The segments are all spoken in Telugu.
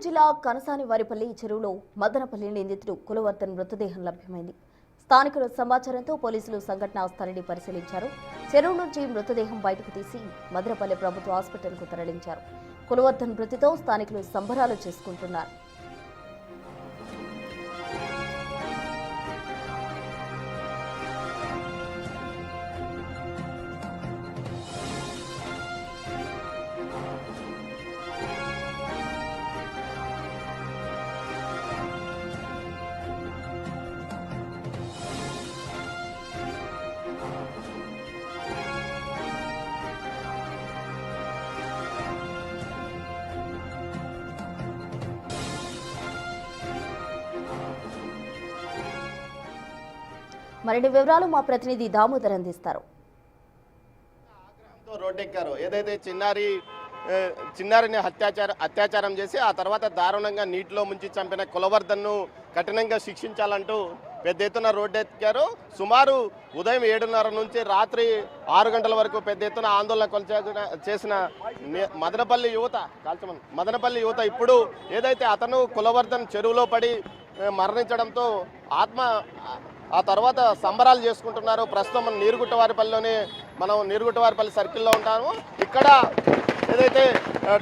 జిల్లా కనసాని వారిపల్లి చెరువులో మదనపల్లి నిందితుడు కులవర్ధన్ మృతదేహం లభ్యమైంది. స్థానికుల సమాచారంతో పోలీసులు సంఘటనా స్థలిని పరిశీలించారు. చెరువు నుంచి మృతదేహం బయటకు తీసి మదనపల్లి ప్రభుత్వ హాస్పిటల్కు తరలించారు. కులవర్ధన్ మృతితో స్థానికులు సంబరాలు చేసుకుంటున్నారు. మరిన్ని వివరాలు మా ప్రతినిధి దామోదర్ అందిస్తారు. రోడ్డెక్కారు. ఏదైతే చిన్నారిని అత్యాచారం చేసి ఆ తర్వాత దారుణంగా నీటిలో ముంచి చంపిన కులవర్ధన్ను కఠినంగా శిక్షించాలంటూ పెద్ద ఎత్తున రోడ్డెక్కారు. సుమారు ఉదయం 7:30 నుంచి రాత్రి 6 గంటల వరకు పెద్ద ఎత్తున ఆందోళన చేసిన మదనపల్లి యువత ఇప్పుడు ఏదైతే అతను కులవర్ధన్ చెరువులో పడి మరణించడంతో ఆ తర్వాత సంబరాలు చేసుకుంటున్నారు. ప్రస్తుతం మనం నీరుగుట్టవారిపల్లి సర్కిల్లో ఉంటాము. ఇక్కడ ఏదైతే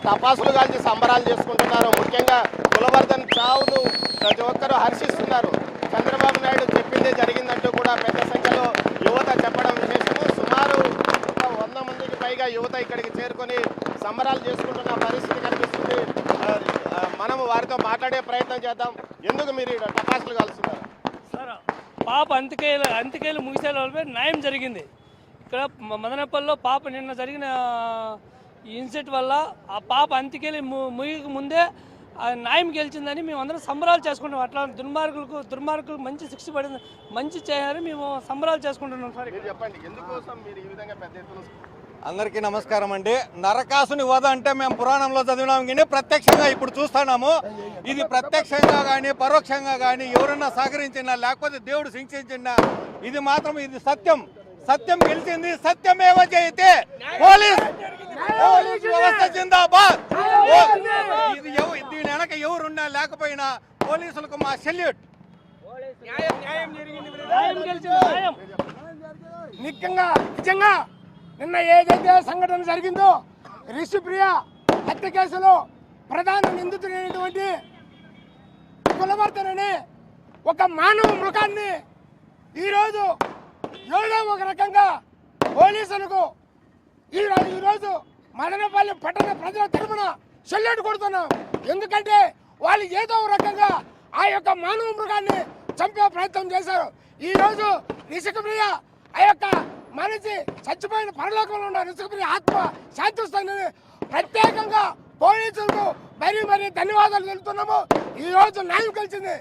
టపాసులు కాల్చి సంబరాలు చేసుకుంటున్నారో, ముఖ్యంగా కులవర్ధన్ చావును ప్రతి ఒక్కరూ హర్షిస్తున్నారు. చంద్రబాబు నాయుడు చెప్పిందే జరిగిందంటూ కూడా పెద్ద సంఖ్యలో యువత చెప్పడం విశేషము. సుమారు 100 మందికి పైగా యువత ఇక్కడికి చేరుకొని సంబరాలు చేసుకుంటున్న పరిస్థితి కనిపిస్తుంది. మనము వారితో మాట్లాడే ప్రయత్నం చేద్దాం. ఎందుకు మీరు ఇక్కడ టపాసులు కాల్స్తున్నారు? పాప అంత్యకేలు ముగిసే లోపే న్యాయం జరిగింది. ఇక్కడ మదనపల్లిలో పాప నిన్న జరిగిన ఇన్సిడెంట్ వల్ల ఆ పాప అంత్యకేలు ముగికి ముందే న్యాయం గెలిచిందని మేము అందరం సంబరాలు చేసుకుంటాం. అట్లా దుర్మార్గులకు మంచి శిక్ష పడింది, మంచి చేయాలని మేము సంబరాలు చేసుకుంటున్నాం. సార్ చెప్పండి, ఎందుకోసం మీరు ఈ విధంగా పెద్ద ఎత్తున? అందరికీ నమస్కారం అండి. నరకాసుని వధ అంటే మేము పురాణంలో చదివినాం, కానీ ప్రత్యక్షంగా ఇప్పుడు చూస్తున్నాము. ఇది ప్రత్యక్షంగా కానీ పరోక్షంగా కానీ ఎవరన్నా సహకరించినా లేకపోతే దేవుడు శిక్షించినా ఇది మాత్రం ఇది సత్యం గెలిచింది. సత్యమేవ జయతే. పోలీస్ వ్యవస్థ జిందాబాద్. దీని వెనక ఎవరున్నా లేకపోయినా పోలీసులకు మా సెల్యూట్. నిజంగా నిన్న ఏదైతే సంఘటన జరిగిందో, రిషిప్రియ హత్య కేసులో ప్రధాన నిందితుడైనటువంటి కులవర్ధన్ అనే ఒక మానవ మృగాన్ని ఈరోజు ఏదో ఒక రకంగా పోలీసులకు ఈరోజు మదనపల్లి పట్టణ ప్రజల తరఫున సెల్యూట్ కొడుతున్నాం. ఎందుకంటే వాళ్ళు ఏదో ఒక రకంగా ఆ యొక్క మానవ మృగాన్ని చంపే ప్రయత్నం చేశారు. ఈరోజు రిషిప్రియ ఆ యొక్క మనిషి చచ్చిపోయిన పరలోకంలో ఉన్న రిషిప్రియ ఆత్మ శాంతిస్తుందని ప్రత్యేకంగా పోలీసులకు మరీ ధన్యవాదాలు తెలుపుతున్నాము. ఈరోజు న్యాయం కలిసింది.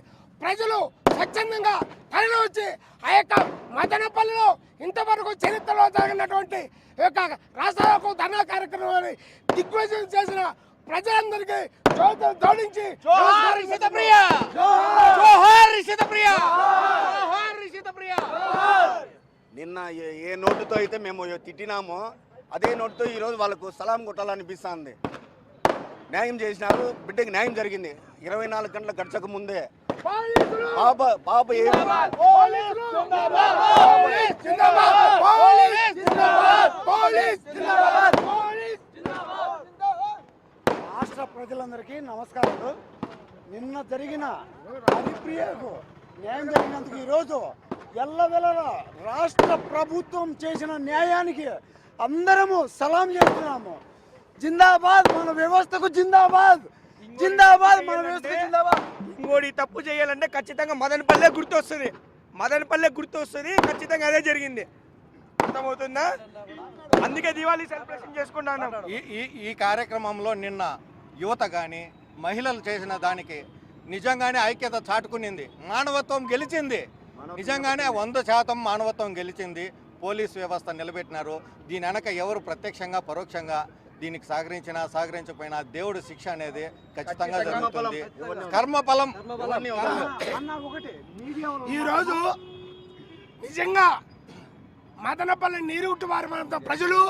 ప్రజలు స్వచ్ఛందంగా తరలి వచ్చి ఆ యొక్క మదనపల్లిలో ఇంతవరకు చరిత్రలో జరిగినటువంటి యొక్క రాష్ట్రాలకు ధర్నా కార్యక్రమాన్ని దిగ్విజయం చేసిన ప్రజలందరికీ జోడించి నిన్న ఏ నోటుతో అయితే మేము తిట్టినామో అదే నోటుతో ఈరోజు వాళ్ళకు సలాం కొట్టాలనిపిస్తుంది. న్యాయం చేసినారు, బిడ్డకి న్యాయం జరిగింది. 24 గంటల గడచక ముందే పాప రాష్ట్ర ప్రజలందరికీ నమస్కారాలు. నిన్న జరిగిన హరిప్రియకు న్యాయం జరిగినందుకు ఈరోజు ఎల్లవెల్లలా రాష్ట్ర ప్రభుత్వం చేసిన న్యాయానికి అందరము సలాం చేస్తున్నాము. జిందాబాద్ మన వ్యవస్థకు, జిందాబాద్ మన వ్యవస్థకు జిందాబాద్. ఇంకోటి తప్పు చేయాలంటే ఖచ్చితంగా మదనపల్లె గుర్తొస్తుంది. ఖచ్చితంగా అదే జరిగింది. అర్థమవుతుందా? అందుకే దివాళీ సెలబ్రేషన్ చేసుకుంటున్నాం. ఈ కార్యక్రమంలో నిన్న యువత కానీ మహిళలు చేసిన దానికి నిజంగానే ఐక్యత చాటుకునింది. మానవత్వం గెలిచింది. నిజంగానే 100% మానవత్వం గెలిచింది. పోలీస్ వ్యవస్థ నిలబెట్టినారు. దీని వెనక ఎవరు ప్రత్యక్షంగా పరోక్షంగా దీనికి సహకరించకపోయినా దేవుడు శిక్ష అనేది ఖచ్చితంగా జరుగుతుంది. కర్మఫలం. ఈరోజు నిజంగా మదనపల్లి నీరుగుట్టు వారి ప్రజలు,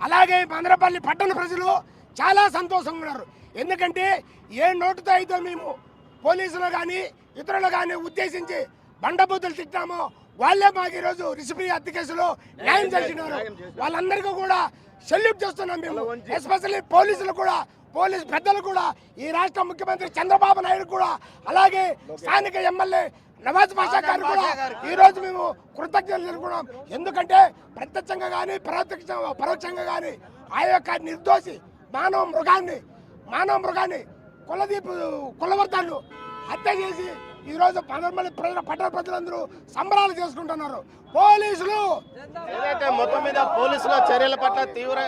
అలాగే మదనపల్లి పట్టణ ప్రజలు చాలా సంతోషంగా ఉన్నారు. ఎందుకంటే ఏ నోటుతో అయితే మేము పోలీసులు కానీ ఇతరులు కానీ ఉద్దేశించి బండబూతులు తిట్టామో వాళ్ళే మాకు ఈరోజు రిషిప్రియ హత్య కేసులో న్యాయం చేసినారు. వాళ్ళందరికీ కూడా సెల్యూట్ చేస్తున్నాం మేము. ఎస్పెషల్లీ పోలీసులు కూడా, పోలీసు పెద్దలు కూడా, ఈ రాష్ట్ర ముఖ్యమంత్రి చంద్రబాబు నాయుడు కూడా, అలాగే స్థానిక ఎమ్మెల్యే నవాజ్ బాషా గారు కూడా ఈ రోజు మేము కృతజ్ఞతలు తెలుపుకున్నాం. ఎందుకంటే ప్రత్యక్షంగా కానీ పరోక్షంగా కానీ ఆ యొక్క నిర్దోషి మానవ మృగాన్ని కులవర్తాన్ని హత్య చేసి ఈ రోజు పట్టణ ప్రజలందరూ సంబరాలు చేసుకుంటున్నారు. పోలీసులు ఏదైతే మొత్తం మీద పోలీసుల చర్యల పట్ల తీవ్ర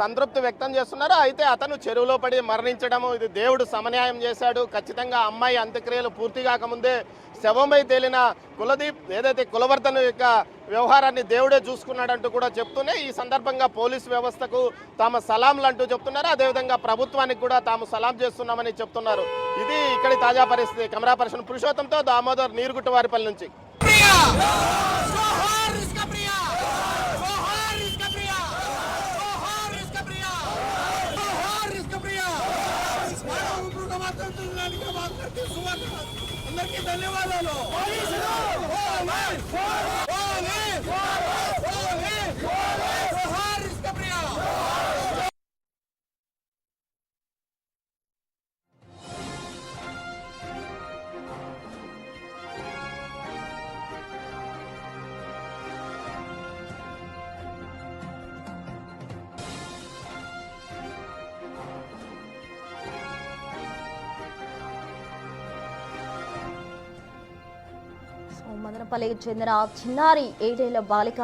సంతృప్తి వ్యక్తం చేస్తున్నారో, అయితే అతను చెరువులో పడి మరణించడము ఇది దేవుడు సమన్యాయం చేశాడు. ఖచ్చితంగా అమ్మాయి అంత్యక్రియలు పూర్తి కాకముందే శవమై తేలిన కులదీప్ ఏదైతే కులవర్ధన్ యొక్క వ్యవహారాన్ని దేవుడే చూసుకున్నాడంటూ కూడా చెప్తూనే ఈ సందర్భంగా పోలీసు వ్యవస్థకు తాము సలాంలు అంటూ చెప్తున్నారు. అదేవిధంగా ప్రభుత్వానికి కూడా తాము సలాం చేస్తున్నామని చెప్తున్నారు. ఇది ఇక్కడి తాజా పరిస్థితి. కెమెరా పర్సన్ పురుషోత్తంతో దామోదర్, నీరుగుట్టవారిపల్లి నుంచి. అందరికీ ధన్యవాదాలు. మదనపల్లికి చెందిన చిన్నారి 7 ఏళ్ల బాలిక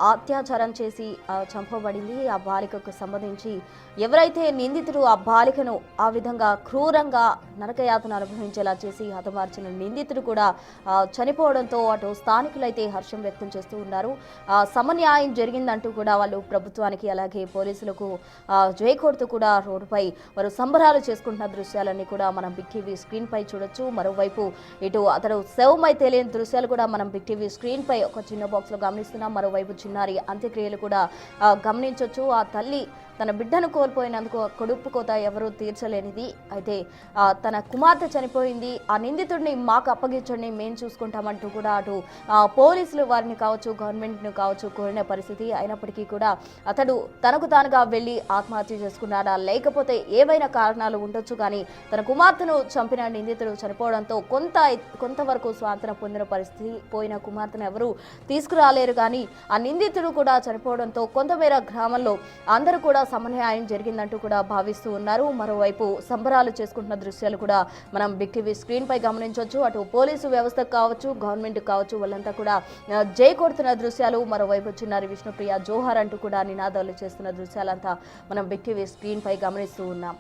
అత్యాచారం చేసి చంపబడింది. ఆ బాలికకు సంబంధించి ఎవరైతే నిందితుడు ఆ బాలికను ఆ విధంగా క్రూరంగా నరకయాతన అనుభవించేలా చేసి హతమార్చిన నిందితుడు కూడా చనిపోవడంతో అటు స్థానికులైతే హర్షం వ్యక్తం చేస్తూ ఉన్నారు. సమన్యాయం జరిగిందంటూ కూడా వాళ్ళు ప్రభుత్వానికి అలాగే పోలీసులకు జై కొడుతూ కూడా రోడ్డుపై వారు సంబరాలు చేసుకుంటున్న దృశ్యాలన్నీ కూడా మనం బిగ్ టీవీ స్క్రీన్ పై చూడొచ్చు. మరోవైపు ఇటు అతడు శవమై తేలిన దృశ్యాలు కూడా మనం బిగ్ టీవీ స్క్రీన్ పై ఒక చిన్న బాక్స్ లో గమనిస్తున్నాం. మరోవైపు చిన్నారి అంత్యక్రియలు కూడా గమనించవచ్చు. ఆ తల్లి తన బిడ్డను కోల్పోయినందుకు కడుపు కోత ఎవరూ తీర్చలేనిది. అయితే తన కుమార్తె చనిపోయింది, ఆ నిందితుడిని మాకు అప్పగించండి, మేము చూసుకుంటామంటూ కూడా అటు పోలీసులు వారిని కావచ్చు గవర్నమెంట్ను కావచ్చు కోరిన పరిస్థితి. అయినప్పటికీ కూడా అతడు తనకు తానుగా వెళ్ళి ఆత్మహత్య చేసుకున్నాడా లేకపోతే ఏవైనా కారణాలు ఉండొచ్చు, కానీ తన కుమార్తెను చంపిన నిందితుడు చనిపోవడంతో కొంతవరకు స్వాంతన పొందిన పరిస్థితి. పోయిన కుమార్తెను ఎవరూ తీసుకురాలేరు, కానీ ఆ నిందితుడు కూడా చనిపోవడంతో కొంతమేర గ్రామంలో అందరూ కూడా సమన్యాయం జరిగిందంటూ కూడా భావిస్తూ ఉన్నారు. మరోవైపు సంబరాలు చేసుకుంటున్న దృశ్యాలు కూడా మనం బిగ్ టీవీ స్క్రీన్ పై గమనించవచ్చు. అటు పోలీసు వ్యవస్థ కావచ్చు గవర్నమెంట్ కావచ్చు వాళ్ళంతా కూడా జై కొడుతున్న దృశ్యాలు. మరోవైపు చిన్నారి విష్ణుప్రియ జోహార్ అంటూ కూడా నినాదాలు చేస్తున్న దృశ్యాలంతా మనం బిగ్ టీవీ స్క్రీన్ పై గమనిస్తూ ఉన్నాం.